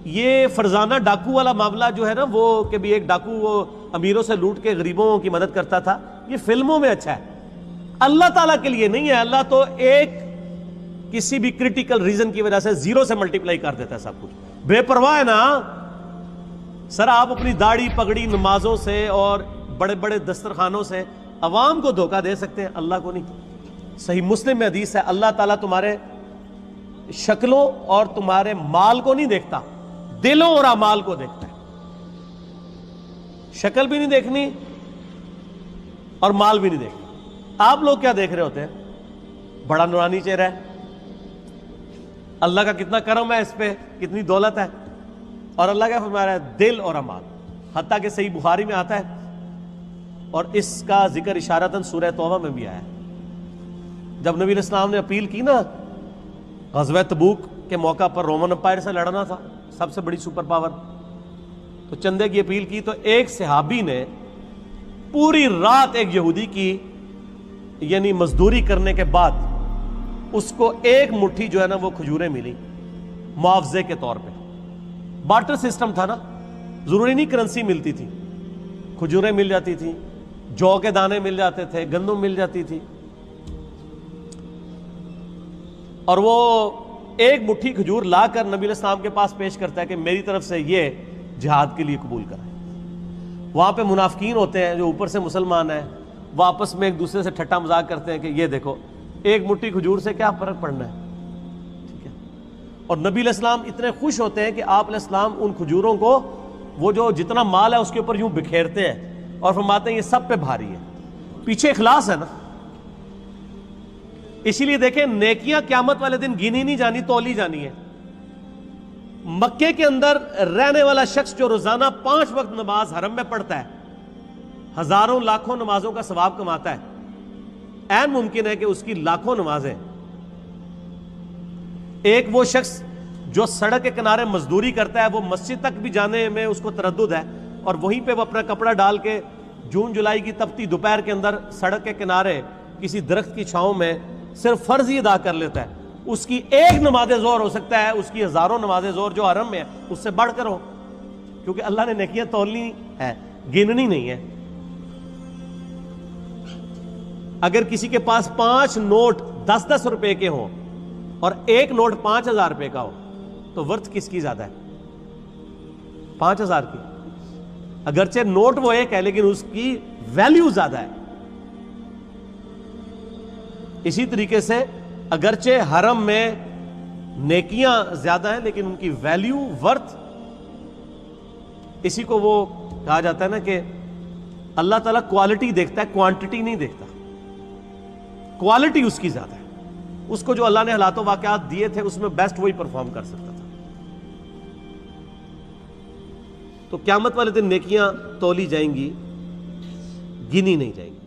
یہ فرزانہ ڈاکو والا معاملہ جو ہے نا، وہ کہ بھی ایک ڈاکو وہ امیروں سے لوٹ کے غریبوں کی مدد کرتا تھا، یہ فلموں میں اچھا ہے، اللہ تعالیٰ کے لیے نہیں ہے۔ اللہ تو ایک کسی بھی کریٹیکل ریزن کی وجہ سے زیرو سے ملٹیپلائی کر دیتا ہے سب کچھ۔ بے پرواہ ہے نا سر، آپ اپنی داڑھی پگڑی نمازوں سے اور بڑے بڑے دسترخوانوں سے عوام کو دھوکہ دے سکتے ہیں، اللہ کو نہیں۔ صحیح مسلم میں حدیث ہے، اللہ تعالیٰ تمہارے شکلوں اور تمہارے مال کو نہیں دیکھتا، دلوں اور اعمال کو دیکھتا ہے۔ شکل بھی نہیں دیکھنی اور مال بھی نہیں دیکھنی۔ آپ لوگ کیا دیکھ رہے ہوتے ہیں؟ بڑا نورانی چہرہ ہے، اللہ کا کتنا کرم ہے اس پہ، کتنی دولت ہے، اور اللہ کا فرما رہا ہے دل اور اعمال۔ حتیٰ کہ صحیح بخاری میں آتا ہے، اور اس کا ذکر اشارتاً سورہ توبہ میں بھی آیا ہے، جب نبی علیہ السلام نے اپیل کی نا غزوہ تبوک کے موقع پر، رومن امپائر سے لڑنا تھا، سب سے بڑی سپر پاور، تو چندے کی اپیل کی، تو ایک صحابی نے پوری رات ایک یہودی کی یعنی مزدوری کرنے کے بعد اس کو ایک مٹھی جو ہے نا وہ کھجوریں ملی معاوضے کے طور پہ۔ بارٹر سسٹم تھا نا، ضروری نہیں کرنسی ملتی تھی، کھجوریں مل جاتی تھی، جو کے دانے مل جاتے تھے، گندم مل جاتی تھی، اور وہ ایک مٹھی کھجور لا کر نبی علیہ السلام کے پاس پیش کرتا ہے کہ میری طرف سے یہ جہاد کے لیے قبول کریں۔ وہاں پہ منافقین ہوتے ہیں جو اوپر سے مسلمان ہیں، وہ آپس میں ایک دوسرے سے ٹھٹا مذاق کرتے ہیں کہ یہ دیکھو ایک مٹھی کھجور سے کیا فرق پڑنا ہے، ٹھیک ہے۔ اور نبی علیہ السلام اتنے خوش ہوتے ہیں کہ آپ علیہ السلام ان کھجوروں کو وہ جو جتنا مال ہے اس کے اوپر یوں بکھیرتے ہیں اور فرماتے ہیں یہ سب پہ بھاری ہے، پیچھے اخلاص ہے نا۔ اسی لیے دیکھیں نیکیاں قیامت والے دن گنی نہیں جانی، تولی جانی ہے۔ مکے کے اندر رہنے والا شخص جو روزانہ 5 وقت نماز حرم میں پڑھتا ہے، ہزاروں لاکھوں نمازوں کا ثواب کماتا ہے، عین ممکن ہے کہ اس کی لاکھوں نمازیں، ایک وہ شخص جو سڑک کے کنارے مزدوری کرتا ہے، وہ مسجد تک بھی جانے میں اس کو تردد ہے، اور وہیں پہ وہ اپنا کپڑا ڈال کے جون جولائی کی تپتی دوپہر کے اندر سڑک کے کنارے کسی درخت کی چھاؤں میں صرف فرض ہی ادا کر لیتا ہے، اس کی ایک نماز ظہر ہو سکتا ہے اس کی ہزاروں نماز ظہر جو حرم میں ہے اس سے بڑھ کر ہو، کیونکہ اللہ نے نیکیاں تولنی ہے، گننی نہیں ہے۔ اگر کسی کے پاس 5 نوٹ 10-10 روپے کے ہوں اور ایک نوٹ 5000 روپے کا ہو تو ورتھ کس کی زیادہ ہے؟ 5000 کی۔ اگرچہ نوٹ وہ ایک ہے لیکن اس کی ویلیو زیادہ ہے۔ اسی طریقے سے اگرچہ حرم میں نیکیاں زیادہ ہیں لیکن ان کی ویلیو ورتھ، اسی کو وہ کہا جاتا ہے نا کہ اللہ تعالیٰ کوالٹی دیکھتا ہے، کوانٹٹی نہیں دیکھتا، کوالٹی اس کی زیادہ ہے۔ اس کو جو اللہ نے حالات و واقعات دیے تھے اس میں بیسٹ وہی پرفارم کر سکتا تھا۔ تو قیامت والے دن نیکیاں تولی جائیں گی، گنی نہیں جائیں گی۔